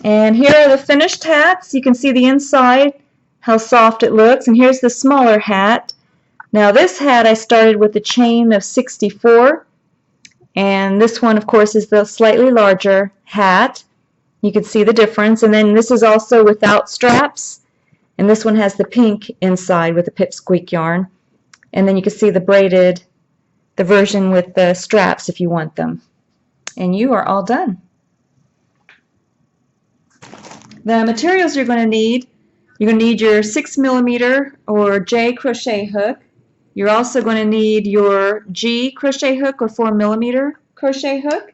And here are the finished hats. You can see the inside, how soft it looks. And here's the smaller hat. Now this hat I started with a chain of 64. And this one, of course, is the slightly larger hat. You can see the difference. And then this is also without straps. And this one has the pink inside with the pipsqueak yarn. And then you can see the version with the straps if you want them. And you are all done. The materials you're going to need your 6mm or J crochet hook. You're also going to need your G crochet hook or 4mm crochet hook,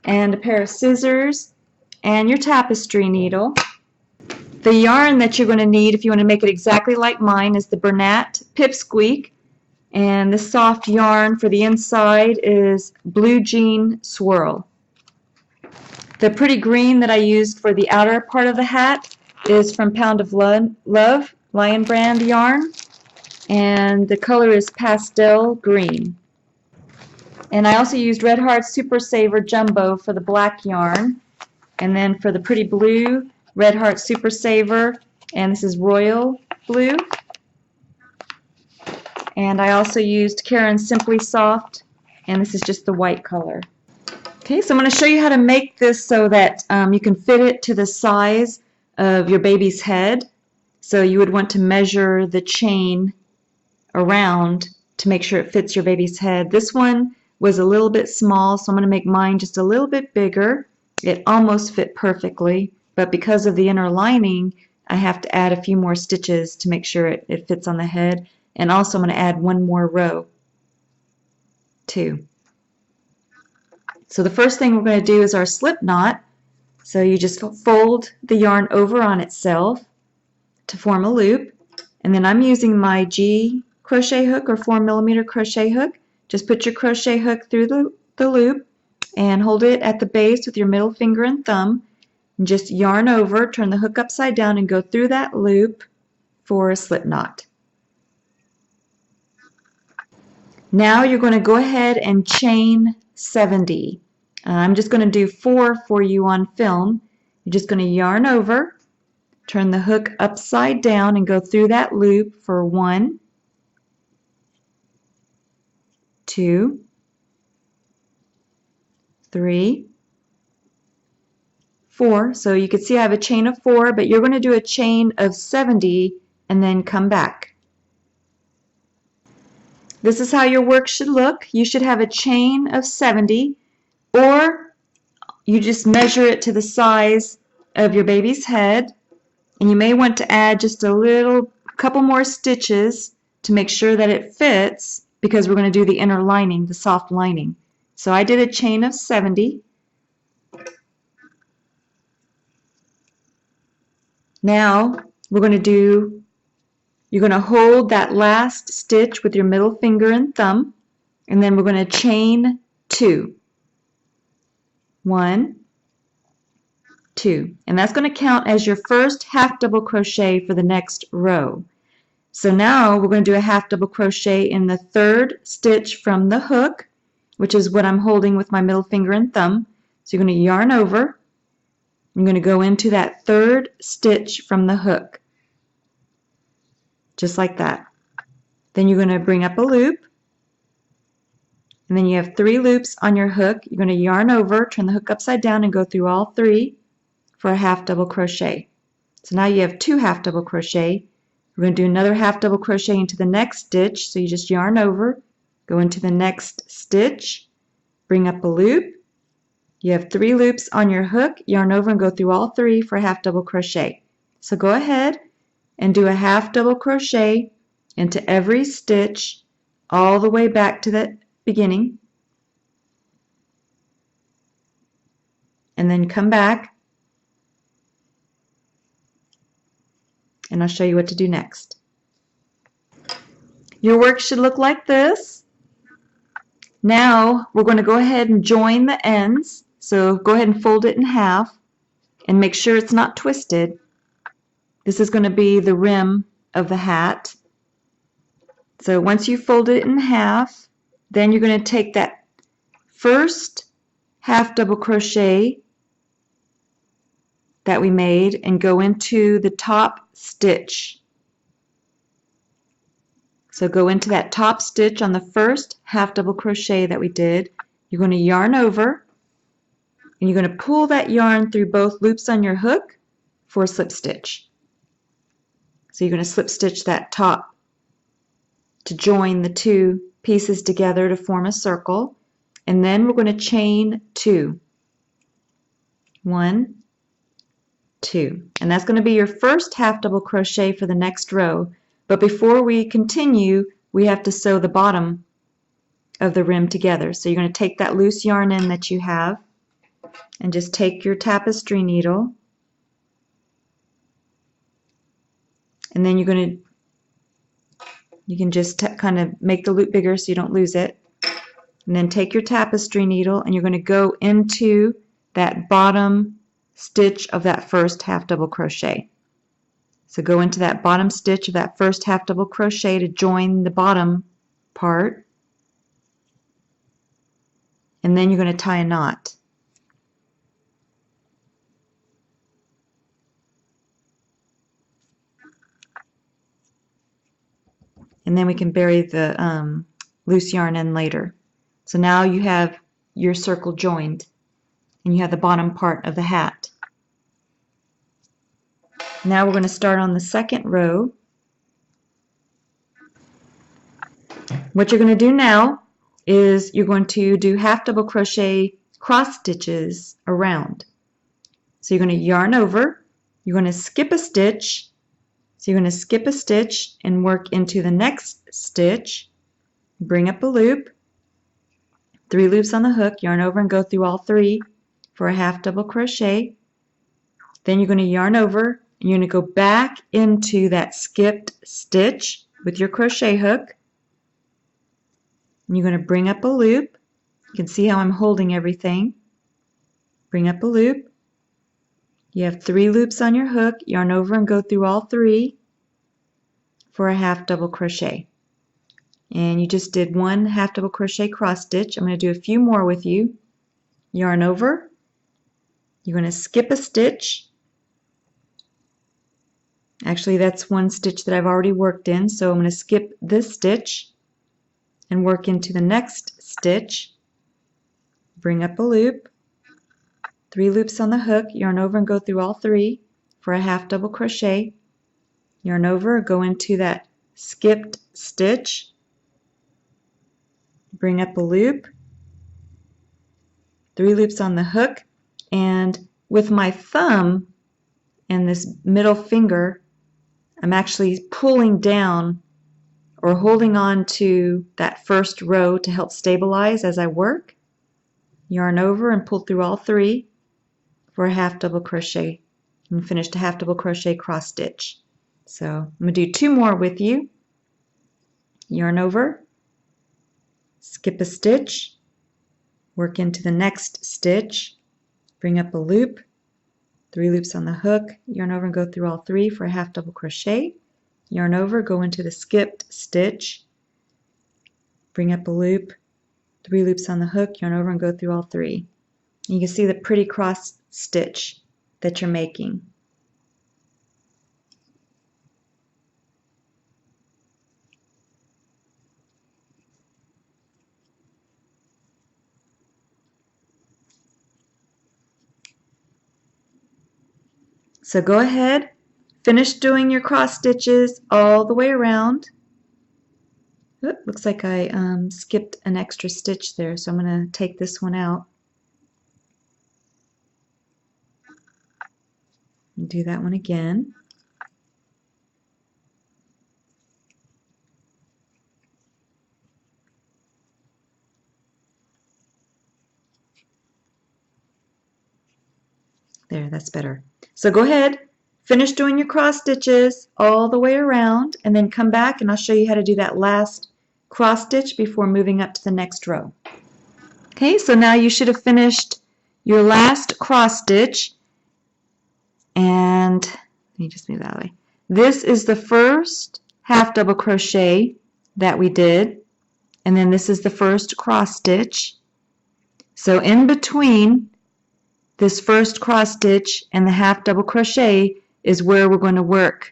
and a pair of scissors, and your tapestry needle. The yarn that you're going to need if you want to make it exactly like mine is the Bernat Pipsqueak, and the soft yarn for the inside is Blue Jean Swirl. The pretty green that I used for the outer part of the hat is from Pound of Love Lion Brand yarn, and the color is pastel green. And I also used Red Heart Super Saver Jumbo for the black yarn, and then for the pretty blue, Red Heart Super Saver, and this is Royal Blue. And I also used Karen Simply Soft, and this is just the white color. Okay, so I'm going to show you how to make this so that you can fit it to the size of your baby's head. So you would want to measure the chain around to make sure it fits your baby's head. This one was a little bit small, so I'm going to make mine just a little bit bigger. It almost fit perfectly, but because of the inner lining, I have to add a few more stitches to make sure it fits on the head. And also I'm going to add one more row too. So the first thing we're going to do is our slip knot. So you just fold the yarn over on itself to form a loop. And then I'm using my G crochet hook or 4mm crochet hook. Just put your crochet hook through the loop and hold it at the base with your middle finger and thumb. And just yarn over, turn the hook upside down, and go through that loop for a slip knot. Now you're going to go ahead and chain 70. I'm just going to do 4 for you on film. You're just going to yarn over, turn the hook upside down, and go through that loop for 1, 2, 3, 4. So you can see I have a chain of 4, but you're going to do a chain of 70 and then come back. This is how your work should look. You should have a chain of 70, or you just measure it to the size of your baby's head, and you may want to add just a couple more stitches to make sure that it fits, because we're going to do the inner lining, the soft lining. So I did a chain of 70. Now you're going to hold that last stitch with your middle finger and thumb, and then we're going to chain 2. 1, 2. And that's going to count as your first half double crochet for the next row. So now we're going to do a half double crochet in the 3rd stitch from the hook, which is what I'm holding with my middle finger and thumb. So you're going to yarn over. You're going to go into that 3rd stitch from the hook, just like that. Then you're going to bring up a loop, and then you have 3 loops on your hook. You're going to yarn over, turn the hook upside down, and go through all 3 for a half double crochet. So now you have 2 half double crochet. We're going to do another half double crochet into the next stitch. So you just yarn over, go into the next stitch, bring up a loop. You have 3 loops on your hook, yarn over and go through all 3 for a half double crochet. So go ahead and do a half double crochet into every stitch all the way back to the beginning, and then come back, and I'll show you what to do next. Your work should look like this. Now we're going to go ahead and join the ends. So go ahead and fold it in half and make sure it's not twisted. This is going to be the rim of the hat. So once you fold it in half, then you're going to take that first half double crochet that we made and go into the top stitch. So go into that top stitch on the first half double crochet that we did. You're going to yarn over and you're going to pull that yarn through both loops on your hook for a slip stitch. So you're going to slip stitch that top to join the two pieces together to form a circle, and then we're going to chain 2. 1, 2, and that's going to be your first half double crochet for the next row. But before we continue, we have to sew the bottom of the rim together. So you're going to take that loose yarn in that you have and just take your tapestry needle, and then you can just kind of make the loop bigger so you don't lose it, and then take your tapestry needle and you're going to go into that bottom stitch of that first half double crochet. So go into that bottom stitch of that first half double crochet to join the bottom part, and then you're going to tie a knot. And then we can bury the loose yarn in later. So now you have your circle joined and you have the bottom part of the hat. Now we're going to start on the second row. What you're going to do now is you're going to do half double crochet cross stitches around. So you're going to yarn over, you're going to skip a stitch, so you're going to skip a stitch and work into the next stitch, bring up a loop, 3 loops on the hook, yarn over and go through all 3 for a half double crochet. Then you're going to yarn over and you're going to go back into that skipped stitch with your crochet hook. And you're going to bring up a loop. You can see how I'm holding everything. Bring up a loop. You have 3 loops on your hook, yarn over and go through all 3 for a half double crochet. And you just did 1 half double crochet cross stitch. I'm going to do a few more with you. Yarn over. You're going to skip a stitch. Actually, that's 1 stitch that I've already worked in, so I'm going to skip this stitch and work into the next stitch. Bring up a loop. 3 loops on the hook, yarn over and go through all 3 for a half double crochet. Yarn over, go into that skipped stitch. Bring up a loop. 3 loops on the hook, and with my thumb and this middle finger, I'm actually pulling down or holding on to that first row to help stabilize as I work. Yarn over and pull through all 3 for a half double crochet and finish a half double crochet cross stitch. So I'm going to do 2 more with you. Yarn over, skip a stitch, work into the next stitch, bring up a loop, 3 loops on the hook, yarn over and go through all 3 for a half double crochet, yarn over, go into the skipped stitch, bring up a loop, 3 loops on the hook, yarn over and go through all 3. And you can see the pretty cross stitch that you're making. So go ahead, finish doing your cross stitches all the way around. Oop, looks like I skipped an extra stitch there, so I'm going to take this one out and do that one again. There, that's better. So go ahead, finish doing your cross stitches all the way around, and then come back and I'll show you how to do that last cross stitch before moving up to the next row. Okay, so now you should have finished your last cross stitch, and let me just move that way. This is the first half double crochet that we did, and then this is the first cross stitch. So in between this first cross stitch and the half double crochet is where we're going to work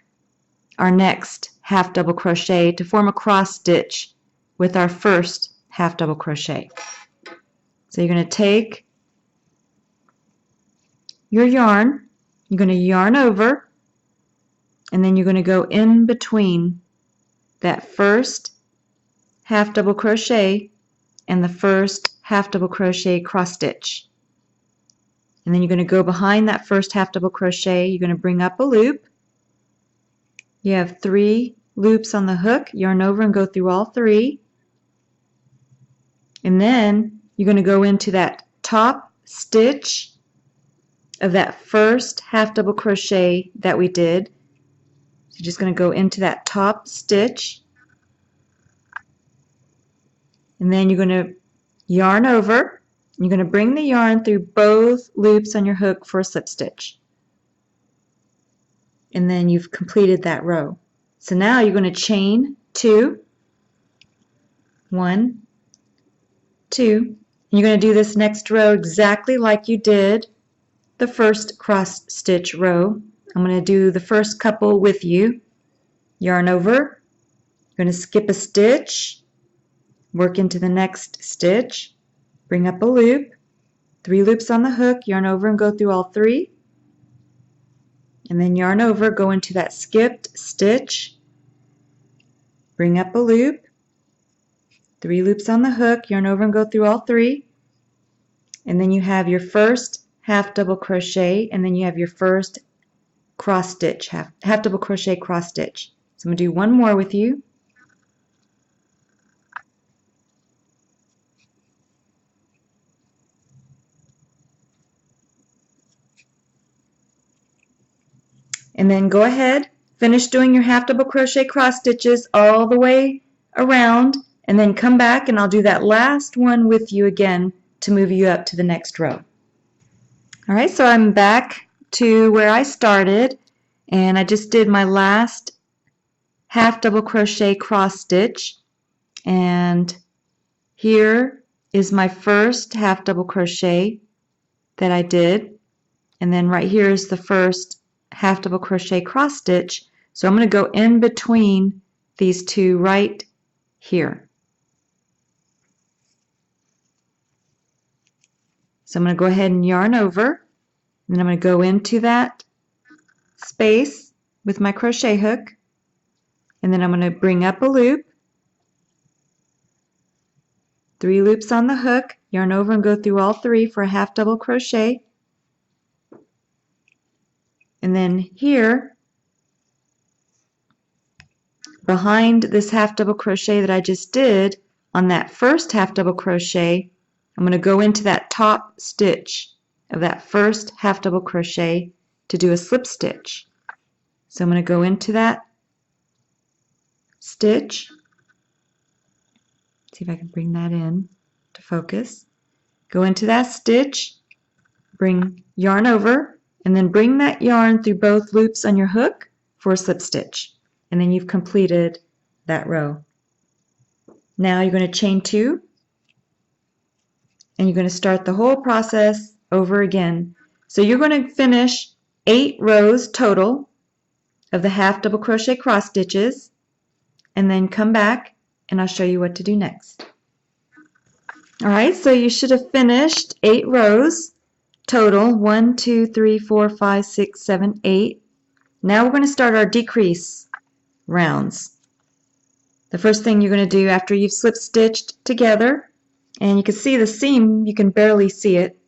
our next half double crochet to form a cross stitch with our first half double crochet. So you're going to take your yarn, you're going to yarn over, and then you're going to go in between that first half double crochet and the first half double crochet cross stitch. And then you're going to go behind that first half double crochet, you're going to bring up a loop. You have 3 loops on the hook, yarn over and go through all 3. And then you're going to go into that top stitch of that first half double crochet that we did. So you're just going to go into that top stitch, and then you're going to yarn over. You're going to bring the yarn through both loops on your hook for a slip stitch. And then you've completed that row. So now you're going to chain 2, 1, 2, and you're going to do this next row exactly like you did the first cross stitch row. I'm going to do the first couple with you. Yarn over, you're going to skip a stitch, work into the next stitch, bring up a loop, 3 loops on the hook, yarn over and go through all 3, and then yarn over, go into that skipped stitch, bring up a loop, 3 loops on the hook, yarn over and go through all 3, and then you have your first half double crochet, and then you have your first cross stitch, half double crochet cross stitch. So I'm going to do one more with you. And then go ahead, finish doing your half double crochet cross stitches all the way around, and then come back and I'll do that last one with you again to move you up to the next row. Alright, so I'm back to where I started, and I just did my last half double crochet cross stitch, and here is my first half double crochet that I did, and then right here is the first half double crochet cross stitch. So I'm going to go in between these 2 right here. So I'm going to go ahead and yarn over, and then I'm going to go into that space with my crochet hook, and then I'm going to bring up a loop, 3 loops on the hook, yarn over and go through all 3 for a half double crochet, and then here behind this half double crochet that I just did on that first half double crochet, I'm going to go into that top stitch of that first half double crochet to do a slip stitch. So I'm going to go into that stitch, see if I can bring that in to focus, go into that stitch, bring yarn over, and then bring that yarn through both loops on your hook for a slip stitch, and then you've completed that row. Now you're going to chain 2, and you're going to start the whole process over again. So you're going to finish 8 rows total of the half double crochet cross stitches, and then come back and I'll show you what to do next. Alright, so you should have finished 8 rows total, 1, 2, 3, 4, 5, 6, 7, 8. Now we're going to start our decrease rounds. The first thing you're going to do after you've slip stitched together, and you can see the seam, you can barely see it,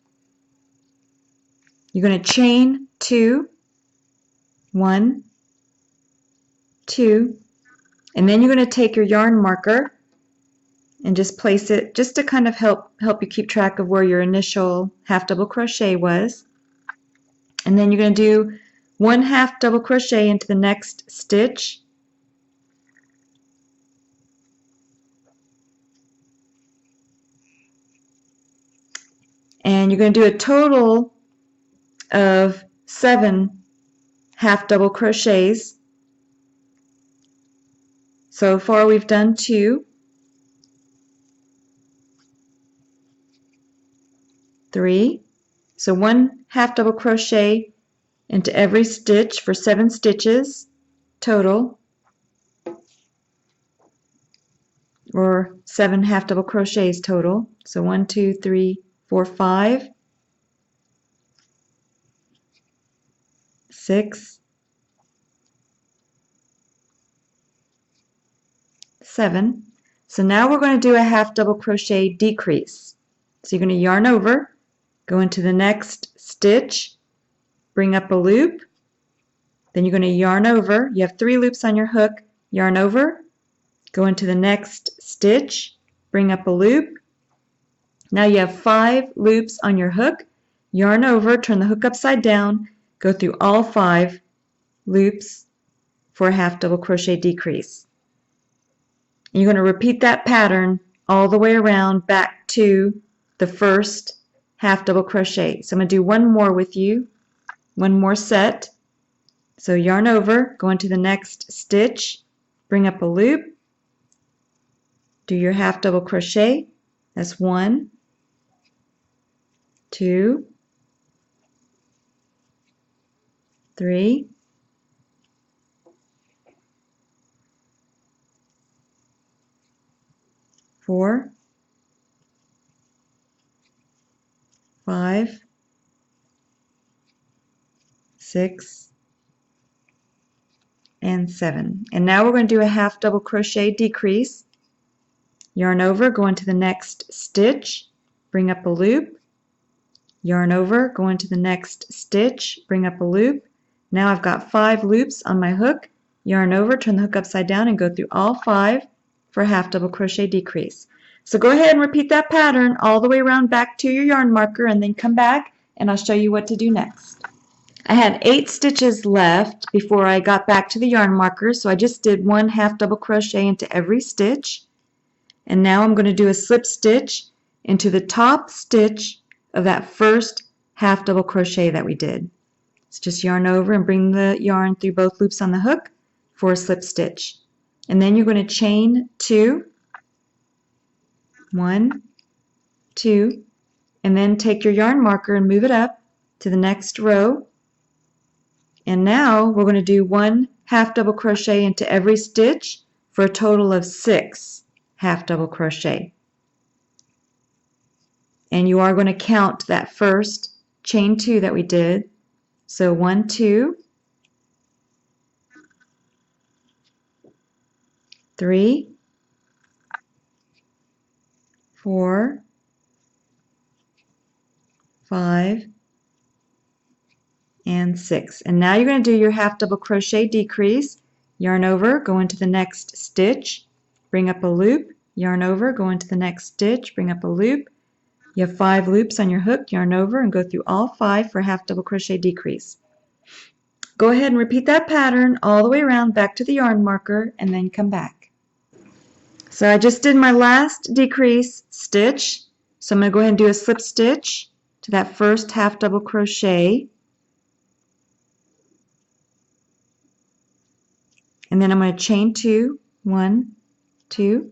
you're going to chain 2, 1, 2, and then you're going to take your yarn marker and just place it just to kind of help you keep track of where your initial half double crochet was. And then you're going to do 1 half double crochet into the next stitch, and you're going to do a total of 7 half double crochets. So far we've done 2, 3, So 1 half double crochet into every stitch for 7 stitches total, or 7 half double crochets total. So 1, 2, 3, 4, 5, 6, 7. So now we're going to do a half double crochet decrease. So you're going to yarn over, go into the next stitch, bring up a loop, then you're going to yarn over. You have 3 loops on your hook, yarn over, go into the next stitch, bring up a loop. Now you have 5 loops on your hook, yarn over, turn the hook upside down, go through all 5 loops for a half double crochet decrease. And you're going to repeat that pattern all the way around back to the first half double crochet. So I'm going to do one more with you, one more set. So yarn over, go into the next stitch, bring up a loop, do your half double crochet. That's 1, 2, 3, 4, 5, 6, and 7. And now we're going to do a half double crochet decrease. Yarn over, go into the next stitch, bring up a loop, yarn over, go into the next stitch, bring up a loop. Now I've got 5 loops on my hook, yarn over, turn the hook upside down, and go through all 5 for a half double crochet decrease. So go ahead and repeat that pattern all the way around back to your yarn marker, and then come back and I'll show you what to do next. I had 8 stitches left before I got back to the yarn marker, so I just did 1 half double crochet into every stitch. And now I'm going to do a slip stitch into the top stitch of that first half double crochet that we did. So just yarn over and bring the yarn through both loops on the hook for a slip stitch. And then you're going to chain 2, 1, 2, and then take your yarn marker and move it up to the next row. And now we're going to do 1 half double crochet into every stitch for a total of 6 half double crochet. And you are going to count that first chain 2 that we did. So 1, 2, 3, 4, 5, and 6. And now you're going to do your half double crochet decrease. Yarn over, go into the next stitch, bring up a loop, yarn over, go into the next stitch, bring up a loop. You have 5 loops on your hook, yarn over, and go through all 5 for half double crochet decrease. Go ahead and repeat that pattern all the way around back to the yarn marker, and then come back. So I just did my last decrease stitch, so I'm going to go ahead and do a slip stitch to that first half double crochet. And then I'm going to chain 2, 1, 2,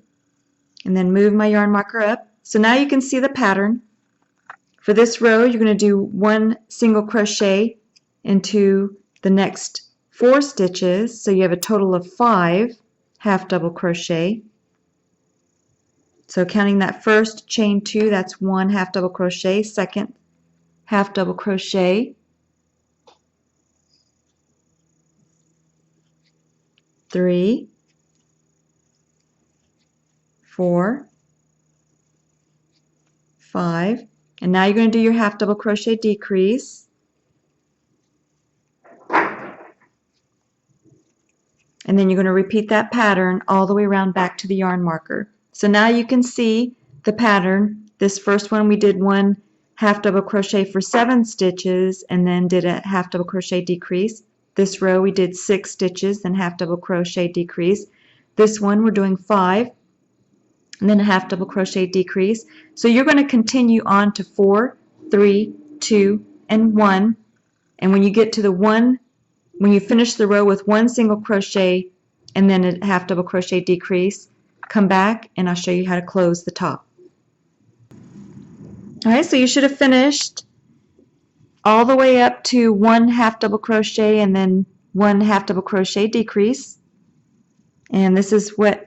and then move my yarn marker up. So now you can see the pattern. For this row, you're going to do 1 single crochet into the next 4 stitches, so you have a total of 5 half double crochet. So counting that first chain 2, that's 1 half double crochet, second half double crochet, 3, 4, 5, and now you're going to do your half double crochet decrease. And then you're going to repeat that pattern all the way around back to the yarn marker. So now you can see the pattern. This first one we did 1 half double crochet for 7 stitches and then did a half double crochet decrease. This row we did 6 stitches, then half double crochet decrease. This one we're doing 5 and then a half double crochet decrease. So you're going to continue on to 4, 3, 2, and 1. And when you get to the 1, when you finish the row with 1 single crochet and then a half double crochet decrease, come back and I'll show you how to close the top. Alright, so you should have finished all the way up to 1 half double crochet and then 1 half double crochet decrease. And this is what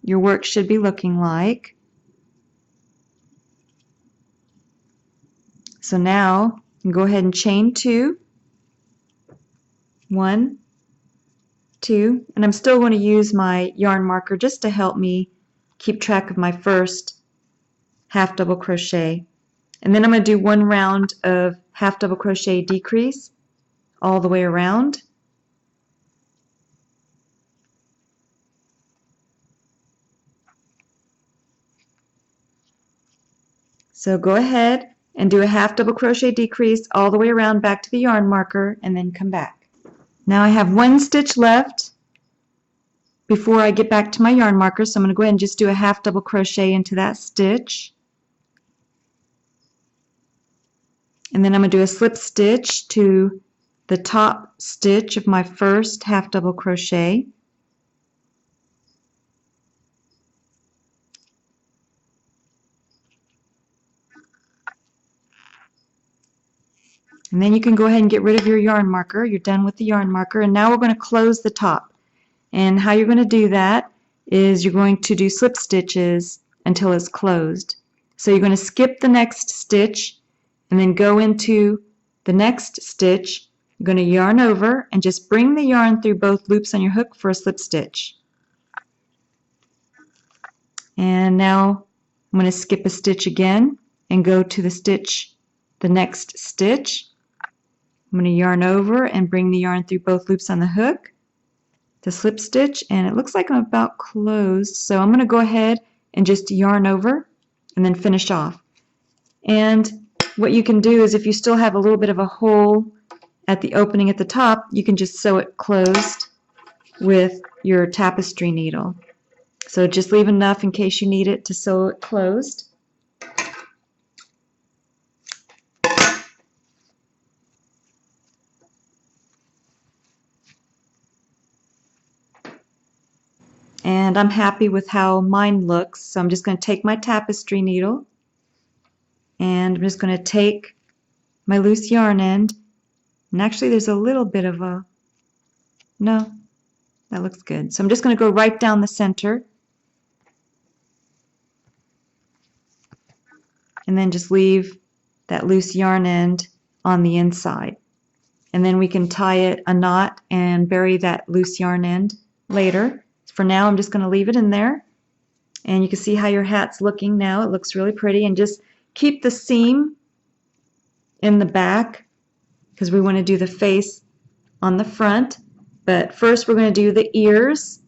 your work should be looking like. So now you can go ahead and chain 2, 1, 2, and I'm still going to use my yarn marker just to help me keep track of my first half double crochet. And then I'm going to do 1 round of half double crochet decrease all the way around. So go ahead and do a half double crochet decrease all the way around back to the yarn marker and then come back. Now I have 1 stitch left before I get back to my yarn marker, so I'm going to go ahead and just do a half double crochet into that stitch. And then I'm going to do a slip stitch to the top stitch of my first half double crochet. And then you can go ahead and get rid of your yarn marker. You're done with the yarn marker. And now we're going to close the top. And how you're going to do that is you're going to do slip stitches until it's closed. So you're going to skip the next stitch and then go into the next stitch. You're going to yarn over and just bring the yarn through both loops on your hook for a slip stitch. And now I'm going to skip a stitch again and go to the next stitch. I'm going to yarn over and bring the yarn through both loops on the hook to slip stitch, and it looks like I'm about closed, so I'm going to go ahead and just yarn over and then finish off. And what you can do is if you still have a little bit of a hole at the opening at the top, you can just sew it closed with your tapestry needle. So just leave enough in case you need it to sew it closed. And I'm happy with how mine looks, so I'm just going to take my tapestry needle and I'm just going to take my loose yarn end, and actually there's a little bit of a, no, that looks good. So I'm just going to go right down the center and then just leave that loose yarn end on the inside. And then we can tie it a knot and bury that loose yarn end later. For now, I'm just going to leave it in there. And you can see how your hat's looking now. It looks really pretty. And just keep the seam in the back because we want to do the face on the front. But first, we're going to do the ears.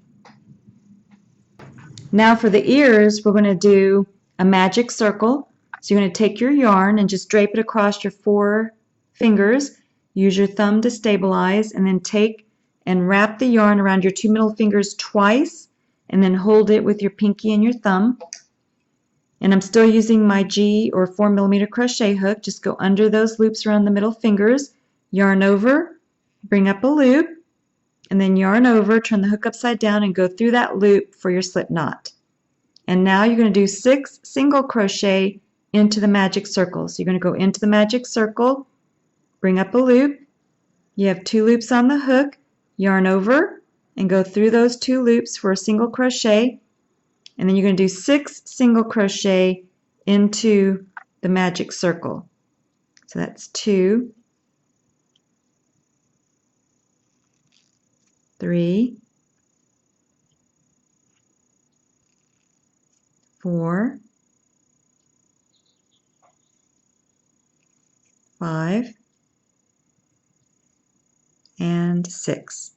Now for the ears, we're going to do a magic circle. So you're going to take your yarn and just drape it across your 4 fingers. Use your thumb to stabilize, and then take and wrap the yarn around your 2 middle fingers twice, and then hold it with your pinky and your thumb. And I'm still using my G or 4mm crochet hook. Just go under those loops around the middle fingers, yarn over, bring up a loop, and then yarn over, turn the hook upside down and go through that loop for your slip knot. And now you're going to do 6 single crochet into the magic circle. So you're going to go into the magic circle, bring up a loop, you have 2 loops on the hook, yarn over and go through those 2 loops for a single crochet, and then you're going to do 6 single crochet into the magic circle. So that's 2, 3, 4, 5, and 6.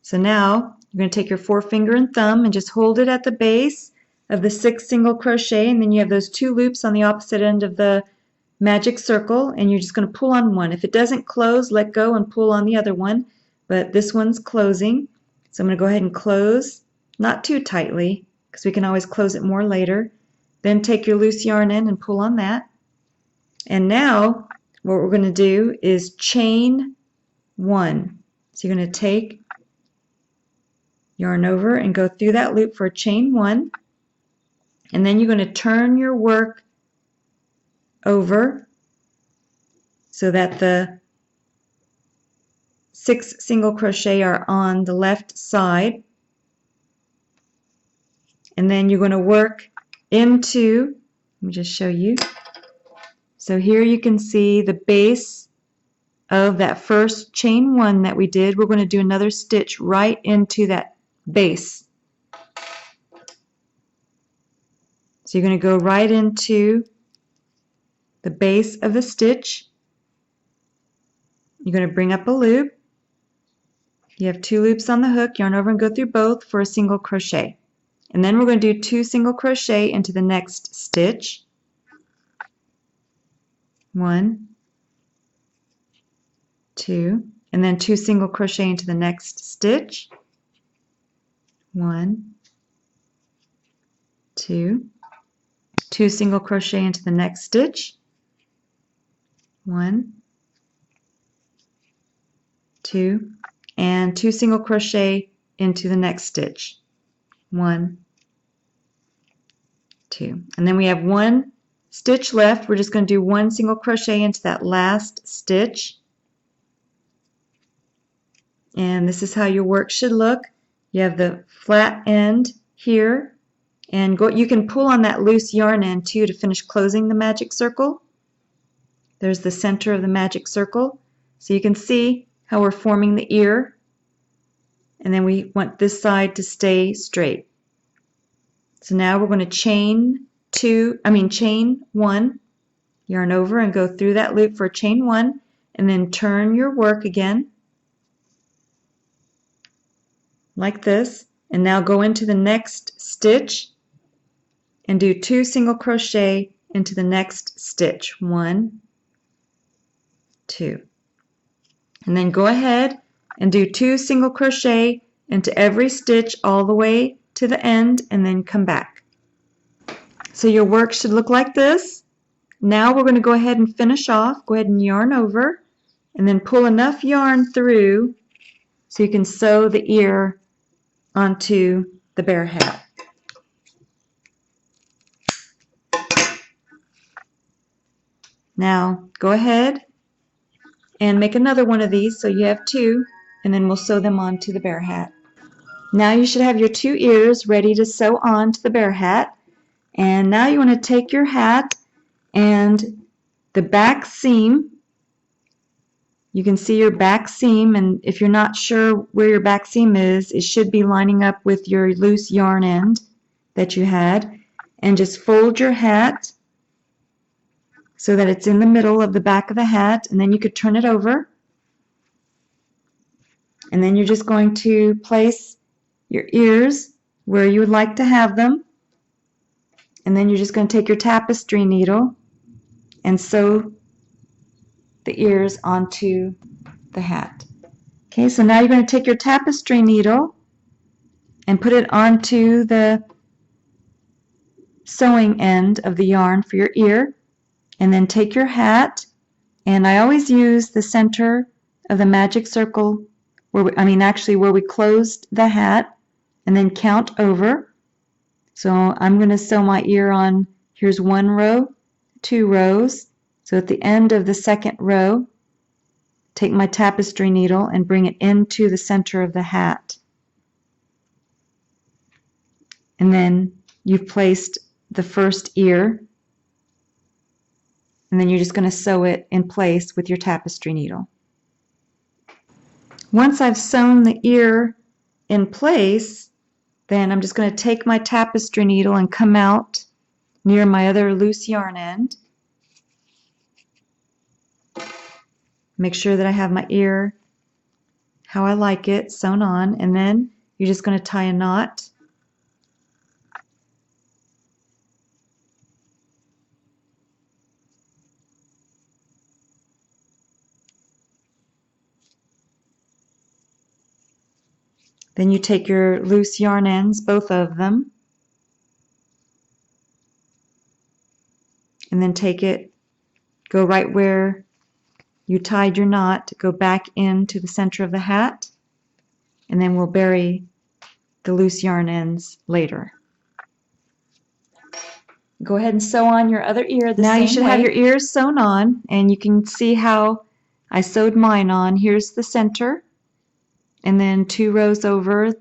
So now you're going to take your 4-finger and thumb and just hold it at the base of the 6 single crochet, and then you have those 2 loops on the opposite end of the magic circle, and you're just going to pull on one. If it doesn't close, let go and pull on the other one, but this one's closing. So I'm going to go ahead and close, not too tightly because we can always close it more later. Then take your loose yarn end and pull on that. And now what we're going to do is chain 1. So you're going to take, yarn over and go through that loop for chain 1, and then you're going to turn your work over so that the 6 single crochet are on the left side. And then you're going to work into, let me just show you. So here you can see the base of that first chain 1 that we did. We're going to do another stitch right into that base. So you're going to go right into the base of the stitch. You're going to bring up a loop. You have 2 loops on the hook, yarn over and go through both for a single crochet. And then we're going to do 2 single crochet into the next stitch. 1, 2, and then 2 single crochet into the next stitch. 1, 2, 2 single crochet into the next stitch. 1, 2, and 2 single crochet into the next stitch. 1, 2. And then we have 1 stitch left. We're just going to do 1 single crochet into that last stitch. And this is how your work should look. You have the flat end here, and you can pull on that loose yarn end too to finish closing the magic circle. There's the center of the magic circle. So you can see how we're forming the ear, and then we want this side to stay straight. So now we're going to chain 1, yarn over and go through that loop for chain 1, and then turn your work again like this, and now go into the next stitch and do 2 single crochet into the next stitch. 1, 2. And then go ahead and do 2 single crochet into every stitch all the way to the end, and then come back. So your work should look like this. Now we're going to go ahead and finish off. Go ahead and yarn over and then pull enough yarn through so you can sew the ear onto the bear hat. Now go ahead and make another one of these, so you have 2, and then we'll sew them onto the bear hat. Now you should have your 2 ears ready to sew onto the bear hat. And now you want to take your hat and the back seam. You can see your back seam, and if you're not sure where your back seam is, it should be lining up with your loose yarn end that you had. And just fold your hat so that it's in the middle of the back of the hat, and then you could turn it over. And then you're just going to place your ears where you would like to have them. And then you're just going to take your tapestry needle and sew the ears onto the hat. Okay, so now you're going to take your tapestry needle and put it onto the sewing end of the yarn for your ear, and then take your hat, and I always use the center of the magic circle where we closed the hat, and then count over. So I'm going to sew my ear on, here's 1 row, 2 rows. So at the end of the second row, take my tapestry needle and bring it into the center of the hat. And then you've placed the first ear, and then you're just going to sew it in place with your tapestry needle. Once I've sewn the ear in place, then I'm just going to take my tapestry needle and come out near my other loose yarn end. Make sure that I have my ear how I like it sewn on, and then you're just going to tie a knot. Then you take your loose yarn ends, both of them, and then take it, go right where you tied your knot, go back into the center of the hat, and then we'll bury the loose yarn ends later. Go ahead and sew on your other ear the Now same way. you should have your ears sewn on, and you can see how I sewed mine on. Here's the center, and then 2 rows over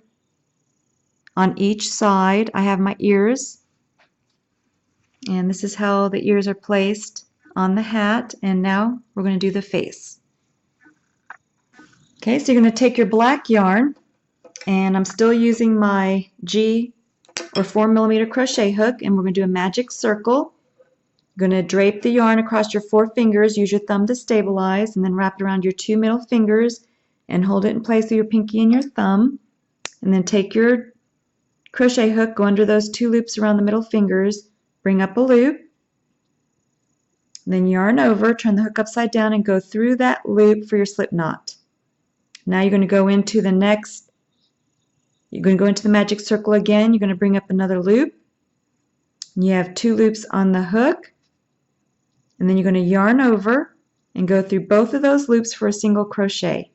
on each side I have my ears, and this is how the ears are placed on the hat. And now we're going to do the face. Okay, so you're going to take your black yarn, and I'm still using my G or 4mm crochet hook, and we're going to do a magic circle. You're going to drape the yarn across your 4 fingers, use your thumb to stabilize, and then wrap it around your 2 middle fingers and hold it in place with your pinky and your thumb. And then take your crochet hook, go under those 2 loops around the middle fingers, bring up a loop, then yarn over, turn the hook upside down and go through that loop for your slip knot. Now you're going to go into the magic circle again. You're going to bring up another loop. You have 2 loops on the hook, and then you're going to yarn over and go through both of those loops for a single crochet.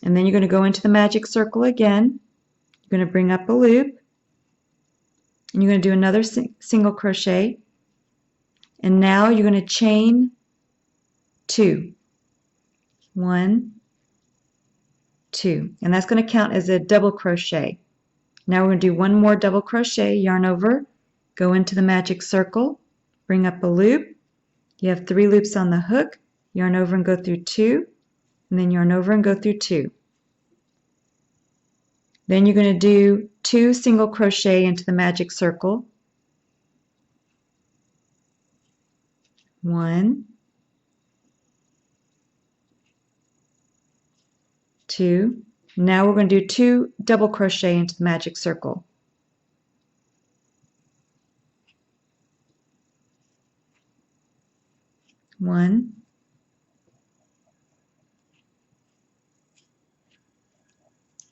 And then you're going to go into the magic circle again. You're going to bring up a loop, and you're going to do another single crochet. And now you're going to chain 2. 1, 2. And that's going to count as a double crochet. Now we're going to do 1 more double crochet, yarn over, go into the magic circle, bring up a loop. You have 3 loops on the hook, yarn over and go through 2, and then yarn over and go through 2. Then you're going to do 2 single crochet into the magic circle. 1, 2. Now we're going to do 2 double crochet into the magic circle. 1,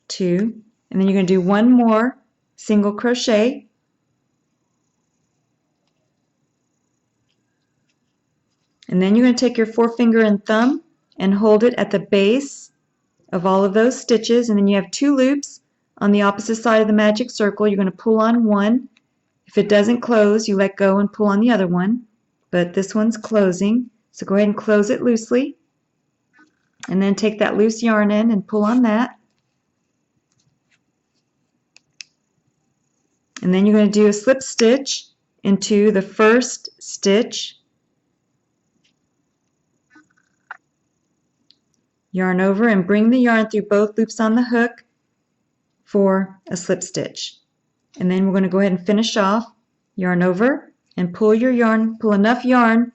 2, and then you're going to do 1 more single crochet. And then you're going to take your 4-finger and thumb and hold it at the base of all of those stitches, and then you have 2 loops on the opposite side of the magic circle. You're going to pull on one. If it doesn't close, you let go and pull on the other one, but this one's closing, so go ahead and close it loosely, and then take that loose yarn in and pull on that. And then you're going to do a slip stitch into the first stitch, yarn over and bring the yarn through both loops on the hook for a slip stitch. And then we're going to go ahead and finish off, yarn over and pull your yarn, pull enough yarn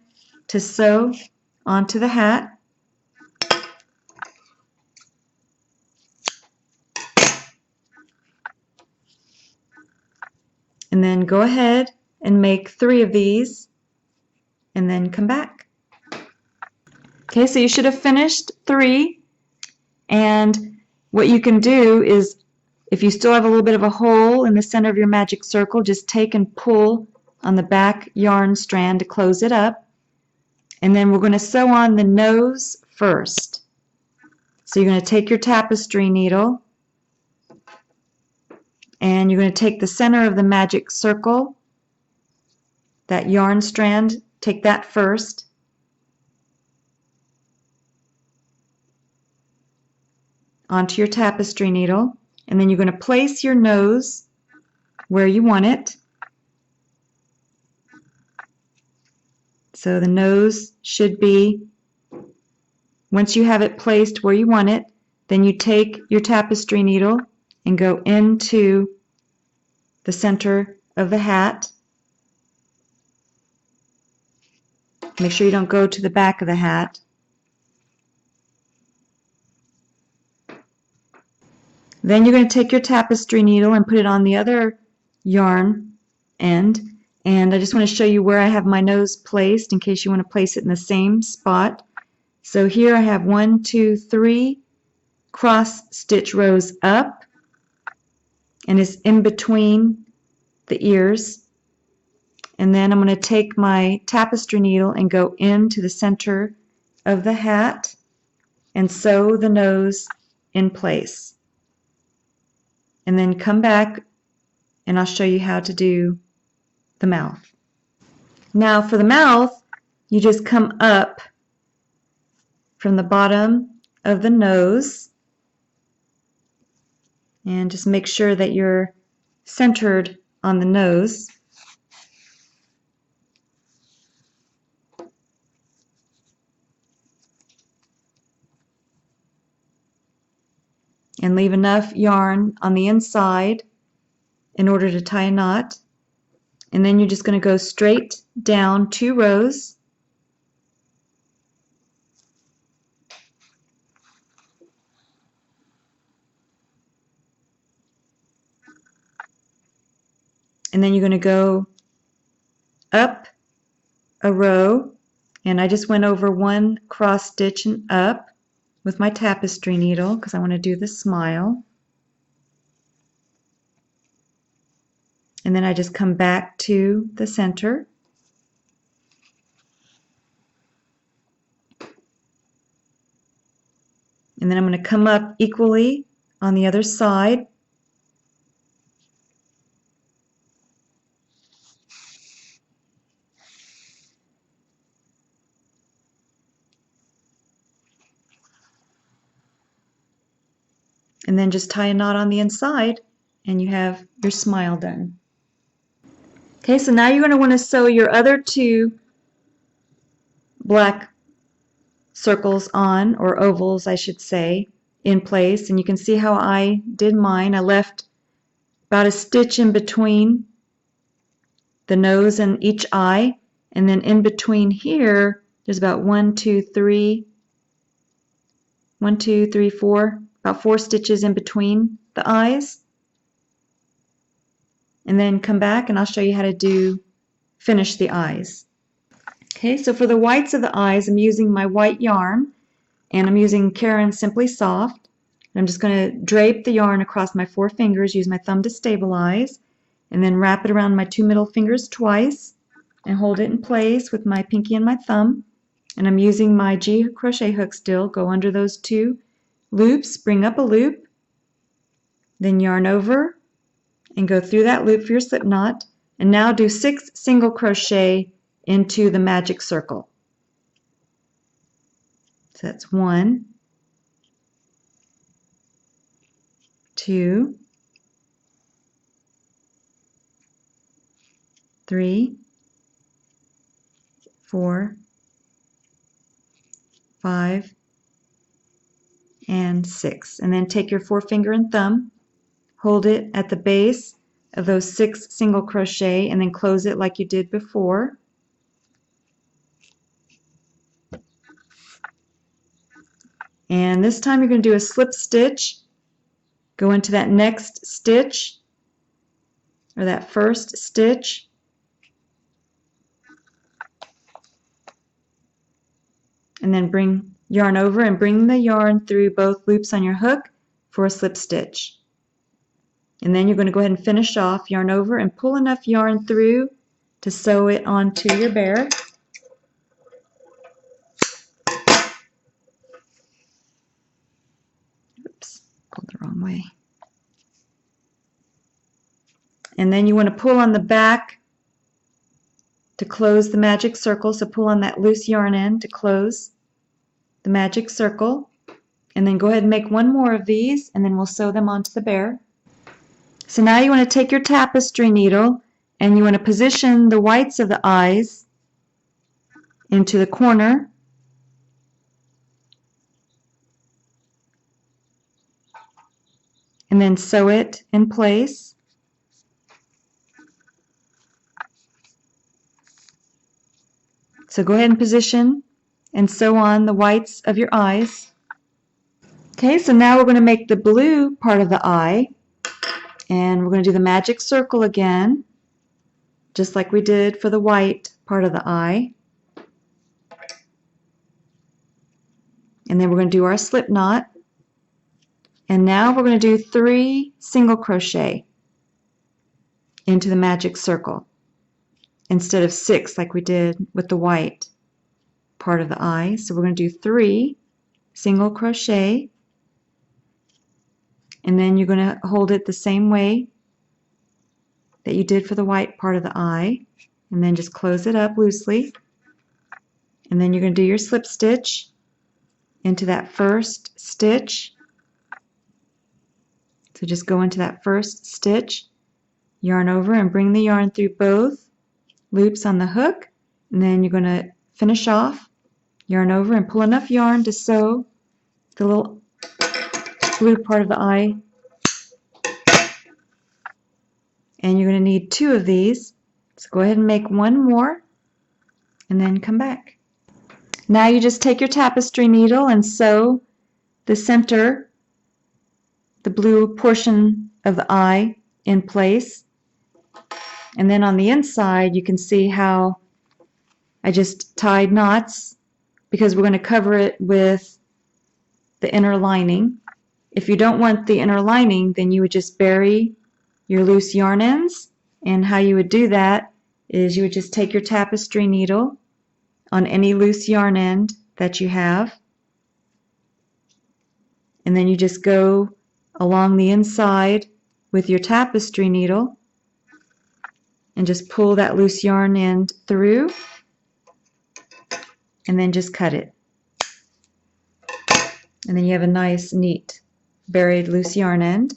to sew onto the hat. And then go ahead and make 3 of these and then come back. Okay, so you should have finished 3, and what you can do is, if you still have a little bit of a hole in the center of your magic circle, just take and pull on the back yarn strand to close it up. And then we're going to sew on the nose first. So you're going to take your tapestry needle, and you're going to take the center of the magic circle, that yarn strand, take that first. Onto your tapestry needle, and then you're going to place your nose where you want it. So the nose should be, once you have it placed where you want it, then you take your tapestry needle and go into the center of the hat. Make sure you don't go to the back of the hat. Then you're going to take your tapestry needle and put it on the other yarn end. And I just want to show you where I have my nose placed in case you want to place it in the same spot. So here I have 1, 2, 3 cross stitch rows up, and it's in between the ears. And then I'm going to take my tapestry needle and go into the center of the hat and sew the nose in place. And then come back and I'll show you how to do the mouth. Now for the mouth, you just come up from the bottom of the nose and just make sure that you're centered on the nose. And leave enough yarn on the inside in order to tie a knot. And then you're just going to go straight down 2 rows. And then you're going to go up a row, and I just went over 1 cross stitch and up with my tapestry needle because I want to do the smile. And then I just come back to the center. And then I'm going to come up equally on the other side. And then just tie a knot on the inside and you have your smile done. Okay, so now you're going to want to sew your other 2 black circles on, or ovals I should say, in place. And you can see how I did mine. I left about a stitch in between the nose and each eye, and then in between here there's about 1, 2, 3, 4, about 4 stitches in between the eyes. And then come back and I'll show you how to finish the eyes. Okay, so for the whites of the eyes, I'm using my white yarn, and I'm using Caron Simply Soft. And I'm just going to drape the yarn across my 4 fingers, use my thumb to stabilize, and then wrap it around my 2 middle fingers twice, and hold it in place with my pinky and my thumb. And I'm using my G crochet hook still. Go under those 2 loops, bring up a loop, then yarn over, and go through that loop for your slip knot. And now do 6 single crochet into the magic circle. So that's 1, 2, 3, 4, 5, and 6. And then take your forefinger and thumb, hold it at the base of those 6 single crochet, and then close it like you did before. And this time you're going to do a slip stitch. Go into that next stitch, or that first stitch, and then bring yarn over and bring the yarn through both loops on your hook for a slip stitch. And then you're going to go ahead and finish off, yarn over and pull enough yarn through to sew it onto your bear. Oops, pulled the wrong way. And then you want to pull on the back to close the magic circle. So pull on that loose yarn end to close the magic circle. And then go ahead and make 1 more of these, and then we'll sew them onto the bear. So now you want to take your tapestry needle and you want to position the whites of the eyes into the corner. And then sew it in place. So go ahead and position and sew on the whites of your eyes. Okay, so now we're going to make the blue part of the eye, and we're going to do the magic circle again, just like we did for the white part of the eye. And then we're going to do our slip knot. And now we're going to do 3 single crochet into the magic circle instead of 6 like we did with the white part of the eye. So we're going to do 3 single crochet, and then you're going to hold it the same way that you did for the white part of the eye, and then just close it up loosely. And then you're going to do your slip stitch into that first stitch. So just go into that first stitch, yarn over and bring the yarn through both loops on the hook, and then you're going to finish off, yarn over and pull enough yarn to sew the little blue part of the eye. And you're going to need 2 of these. So go ahead and make 1 more and then come back. Now you just take your tapestry needle and sew the center, the blue portion of the eye, in place. And then on the inside you can see how I just tied knots because we're going to cover it with the inner lining. If you don't want the inner lining, then you would just bury your loose yarn ends. And how you would do that is you would just take your tapestry needle on any loose yarn end that you have, and then you just go along the inside with your tapestry needle and just pull that loose yarn end through, and then just cut it. And then you have a nice, neat, buried loose yarn end.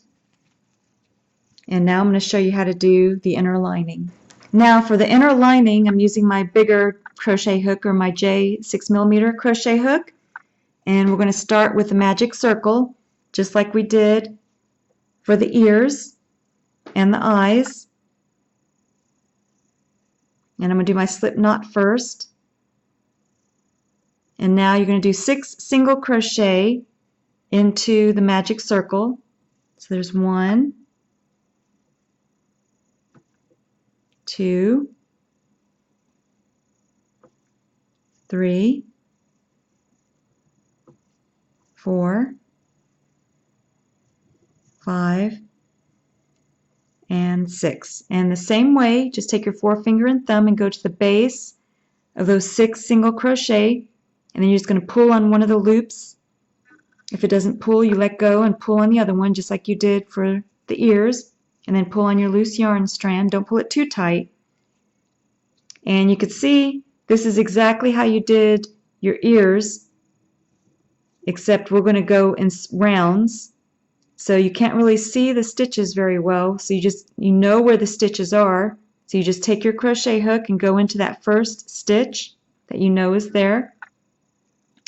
And now I'm going to show you how to do the inner lining. Now for the inner lining, I'm using my bigger crochet hook, or my J 6mm crochet hook. And we're going to start with the magic circle, just like we did for the ears and the eyes. And I'm going to do my slip knot first. And now you're going to do 6 single crochet into the magic circle. So there's 1, 2, 3, 4, 5, and 6. And the same way, just take your forefinger and thumb and go to the base of those 6 single crochet, and then you're just going to pull on one of the loops. If it doesn't pull, you let go and pull on the other one, just like you did for the ears, and then pull on your loose yarn strand. Don't pull it too tight. And you can see this is exactly how you did your ears, except we're going to go in rounds, so you can't really see the stitches very well. So you know where the stitches are. So you just take your crochet hook and go into that first stitch that you know is there.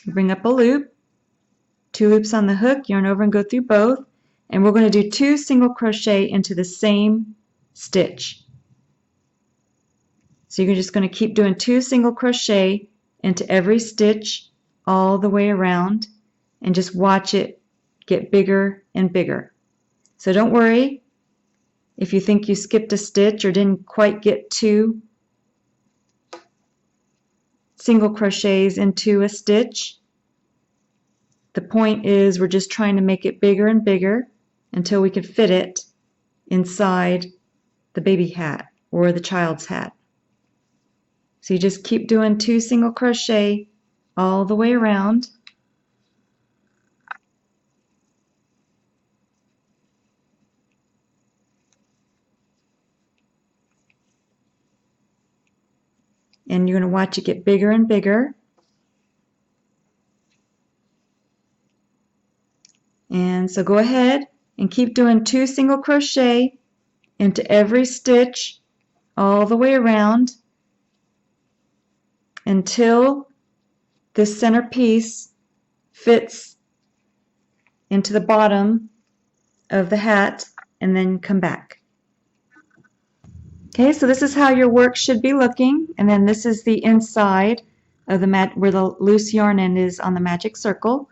Bring up a loop, 2 loops on the hook, yarn over and go through both, and we're going to do 2 single crochet into the same stitch. So you're just going to keep doing 2 single crochet into every stitch all the way around, and just watch it get bigger and bigger. So don't worry if you think you skipped a stitch or didn't quite get 2 single crochets into a stitch. The point is we're just trying to make it bigger and bigger until we can fit it inside the baby hat or the child's hat. So you just keep doing 2 single crochet all the way around. And you're going to watch it get bigger and bigger. And so go ahead and keep doing 2 single crochet into every stitch all the way around until this center piece fits into the bottom of the hat, and then come back. Okay, so this is how your work should be looking, and then this is the inside of the mat where the loose yarn end is on the magic circle.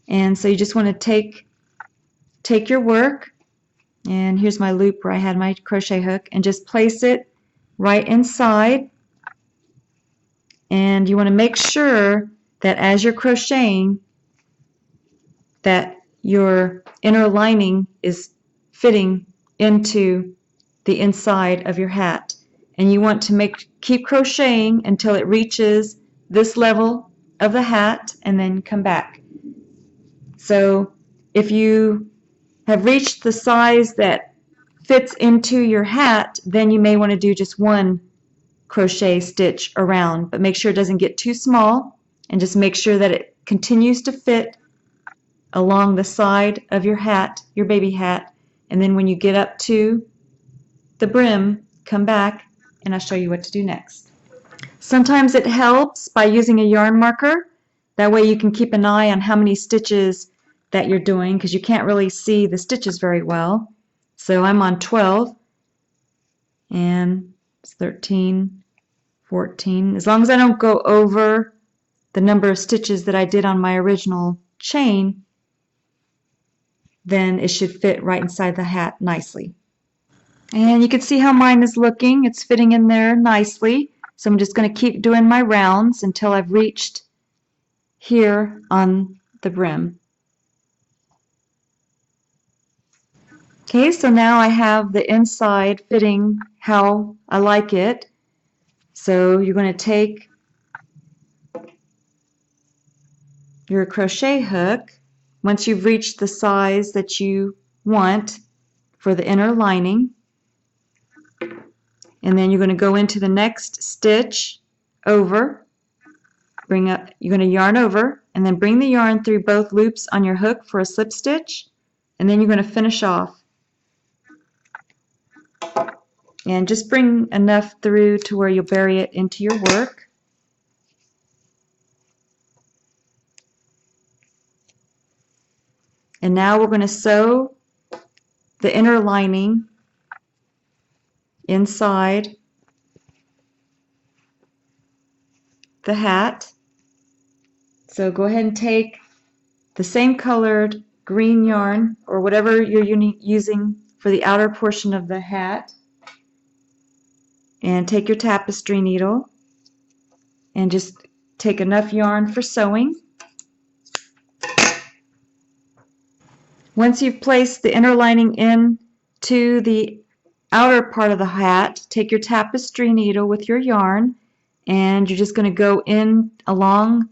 And so you just want to take your work, and here's my loop where I had my crochet hook, and just place it right inside. And you want to make sure that as you're crocheting that your inner lining is fitting into the inside of your hat. And you want to keep crocheting until it reaches this level of the hat, and then come back. So if you have reached the size that fits into your hat, then you may want to do just one crochet stitch around, but make sure it doesn't get too small, and just make sure that it continues to fit along the side of your hat, your baby hat, and then when you get up to the brim, come back and I'll show you what to do next. Sometimes it helps by using a yarn marker. That way you can keep an eye on how many stitches that you're doing, because you can't really see the stitches very well. So I'm on 12 and it's 13, 14. As long as I don't go over the number of stitches that I did on my original chain, then it should fit right inside the hat nicely. And you can see how mine is looking. It's fitting in there nicely. So I'm just going to keep doing my rounds until I've reached here on the brim. Okay, so now I have the inside fitting how I like it. So you're going to take your crochet hook once you've reached the size that you want for the inner lining, and then you're going to go into the next stitch over, bring up, you're going to yarn over and then bring the yarn through both loops on your hook for a slip stitch, and then you're going to finish off. And just bring enough through to where you'll bury it into your work. And now we're going to sew the inner lining inside the hat. So go ahead and take the same colored green yarn or whatever you're using for the outer portion of the hat, and take your tapestry needle and just take enough yarn for sewing. Once you've placed the inner lining into the outer part of the hat, take your tapestry needle with your yarn and you're just going to go in along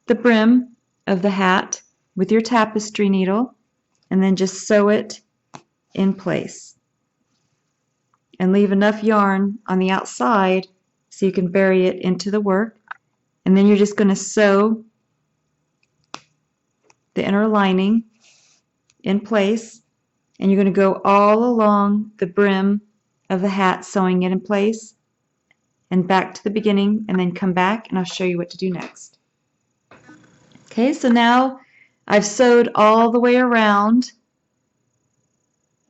the brim of the hat with your tapestry needle and then just sew it in place. And leave enough yarn on the outside so you can bury it into the work. And then you're just going to sew the inner lining in place, and you're going to go all along the brim of the hat sewing it in place and back to the beginning, and then come back and I'll show you what to do next. Okay, so now I've sewed all the way around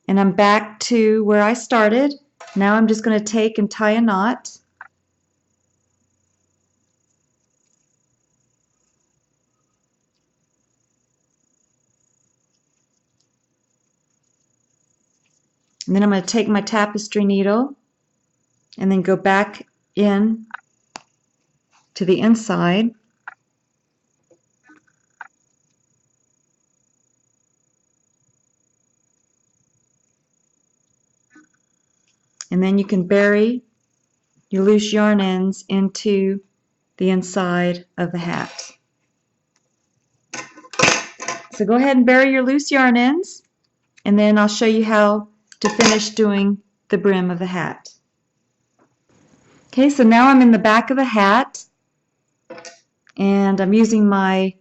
and I'm back to where I started. Now I'm just going to take and tie a knot. And then I'm going to take my tapestry needle and then go back in to the inside. And then you can bury your loose yarn ends into the inside of the hat. So go ahead and bury your loose yarn ends, and then I'll show you how to finish doing the brim of the hat. Okay, so now I'm in the back of the hat, and I'm using my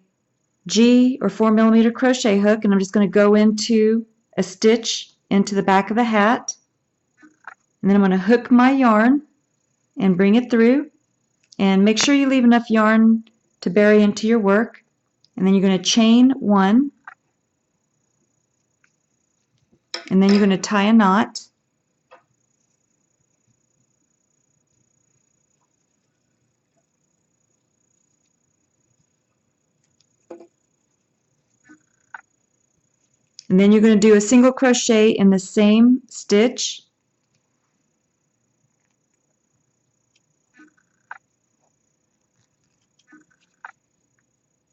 G or 4mm crochet hook, and I'm just going to go into a stitch into the back of the hat. And then I'm going to hook my yarn and bring it through, and make sure you leave enough yarn to bury into your work. And then you're going to chain one, and then you're going to tie a knot. And then you're going to do a single crochet in the same stitch.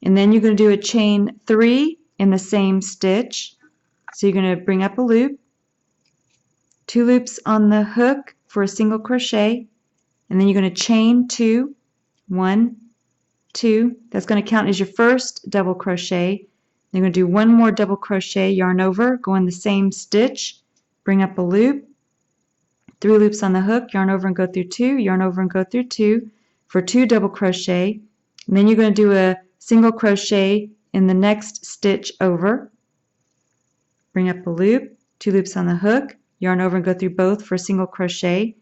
And then you're going to do a chain 3 in the same stitch. So you're going to bring up a loop, 2 loops on the hook for a single crochet, and then you're going to chain 2, 1, 2. That's going to count as your first double crochet. You're going to do one more double crochet, yarn over, go in the same stitch, bring up a loop, 3 loops on the hook, yarn over and go through 2, yarn over and go through 2 for 2 double crochet, and then you're going to do a single crochet in the next stitch over, bring up a loop, 2 loops on the hook, yarn over and go through both for a single crochet,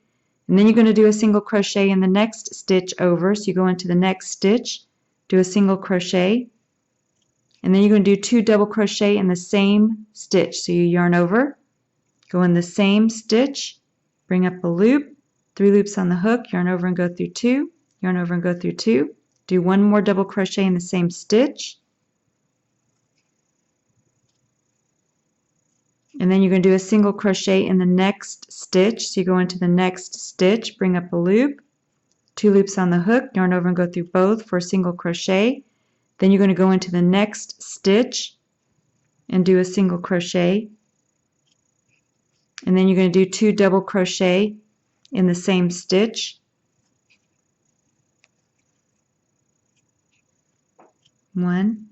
and then you're going to do a single crochet in the next stitch over, so you go into the next stitch, do a single crochet, and then you're going to do 2 double crochet in the same stitch. So you yarn over, go in the same stitch, bring up a loop, 3 loops on the hook, yarn over and go through 2, yarn over and go through 2, do 1 more double crochet in the same stitch, and then you're going to do a single crochet in the next stitch. So you go into the next stitch, bring up a loop, 2 loops on the hook, yarn over and go through both for a single crochet. Then you're going to go into the next stitch and do a single crochet. And then you're going to do 2 double crochet in the same stitch. 1,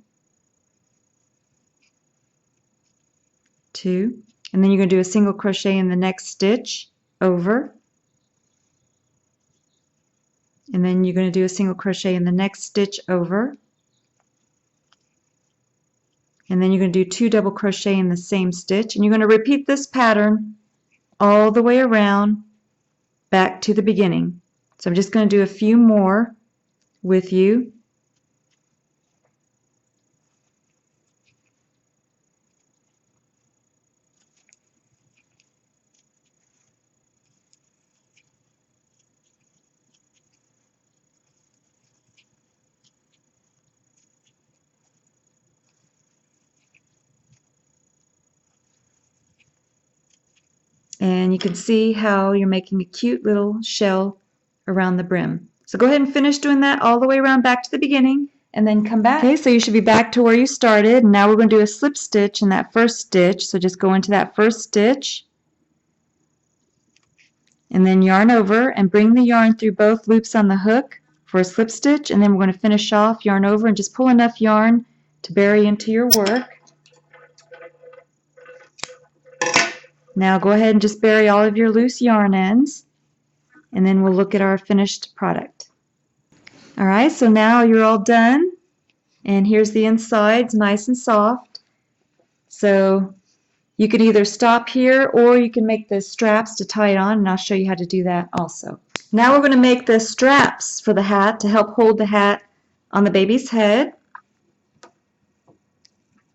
2, and then you're going to do a single crochet in the next stitch over, and then you're going to do a single crochet in the next stitch over, and then you're going to do 2 double crochet in the same stitch, and you're going to repeat this pattern all the way around back to the beginning. So I'm just going to do a few more with you. And you can see how you're making a cute little shell around the brim. So go ahead and finish doing that all the way around back to the beginning and then come back. Okay, so you should be back to where you started. Now we're going to do a slip stitch in that first stitch. So just go into that first stitch and then yarn over and bring the yarn through both loops on the hook for a slip stitch, and then we're going to finish off, yarn over and just pull enough yarn to bury into your work. Now go ahead and just bury all of your loose yarn ends, and then we'll look at our finished product. Alright, so now you're all done, and here's the insides, nice and soft. So you can either stop here or you can make the straps to tie it on, and I'll show you how to do that also. Now we're going to make the straps for the hat to help hold the hat on the baby's head.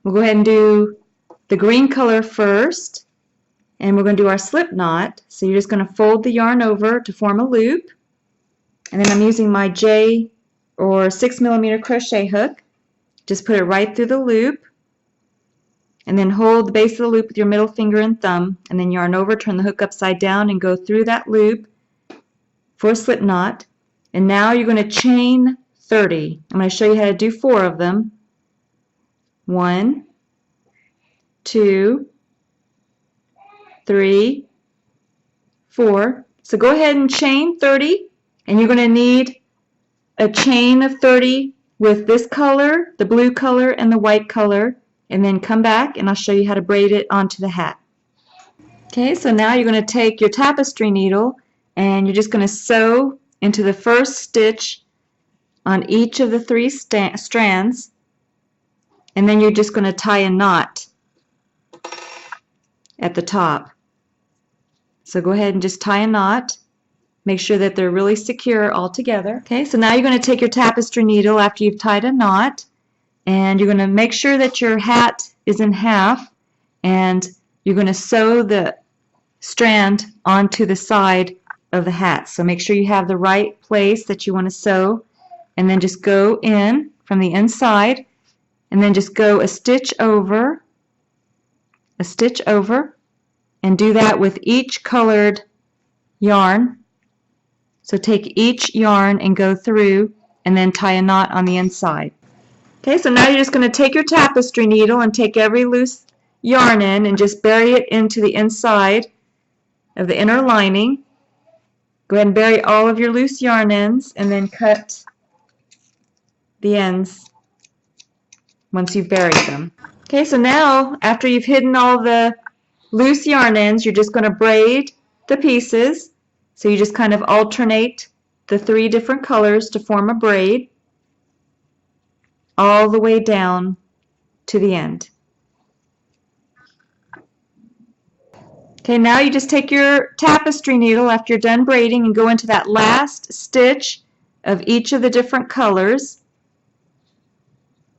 We'll go ahead and do the green color first. And we're going to do our slip knot. So you're just going to fold the yarn over to form a loop. And then I'm using my J or 6mm crochet hook. Just put it right through the loop. And then hold the base of the loop with your middle finger and thumb. And then yarn over, turn the hook upside down, and go through that loop for a slip knot. And now you're going to chain 30. I'm going to show you how to do 4 of them. 1, 2, 3, 4. So go ahead and chain 30, and you're going to need a chain of 30 with this color, the blue color, and the white color, and then come back and I'll show you how to braid it onto the hat. Okay, so now you're going to take your tapestry needle and you're just going to sew into the first stitch on each of the 3 strands, and then you're just going to tie a knot at the top. So go ahead and just tie a knot. Make sure that they're really secure all together. Okay, so now you're going to take your tapestry needle after you've tied a knot, and you're going to make sure that your hat is in half, and you're going to sew the strand onto the side of the hat. So make sure you have the right place that you want to sew, and then just go in from the inside, and then just go a stitch over, and do that with each colored yarn. So take each yarn and go through and then tie a knot on the inside. Okay, so now you're just going to take your tapestry needle and take every loose yarn in and just bury it into the inside of the inner lining. Go ahead and bury all of your loose yarn ends and then cut the ends once you've buried them. Okay, so now after you've hidden all the loose yarn ends, you're just going to braid the pieces. So you just kind of alternate the 3 different colors to form a braid all the way down to the end. Okay, now you just take your tapestry needle after you're done braiding and go into that last stitch of each of the different colors,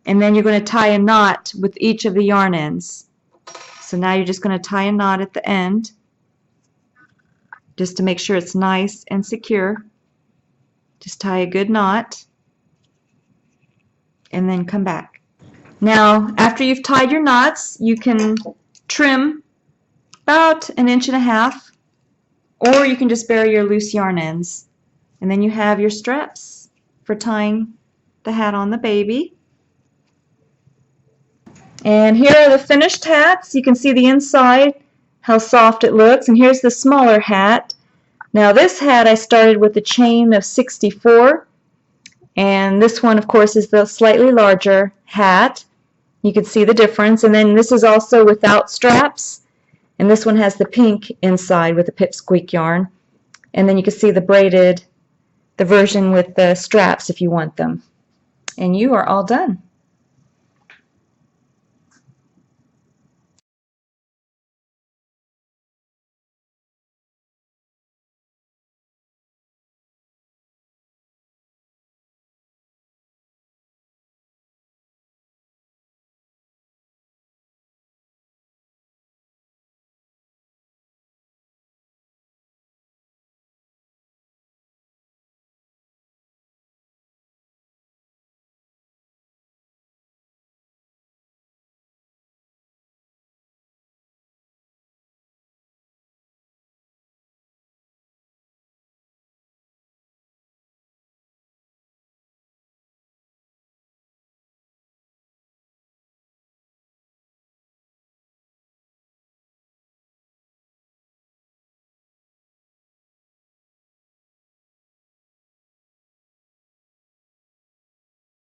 and then you're going to tie a knot with each of the yarn ends. So now you're just going to tie a knot at the end just to make sure it's nice and secure. Just tie a good knot and then come back. Now after you've tied your knots, you can trim about 1.5 inches, or you can just bury your loose yarn ends, and then you have your straps for tying the hat on the baby. And here are the finished hats. You can see the inside, how soft it looks, and here's the smaller hat. Now this hat I started with a chain of 64, and this one of course is the slightly larger hat. You can see the difference, and then this is also without straps. And this one has the pink inside with the pipsqueak yarn. And then you can see the version with the straps if you want them. And you are all done.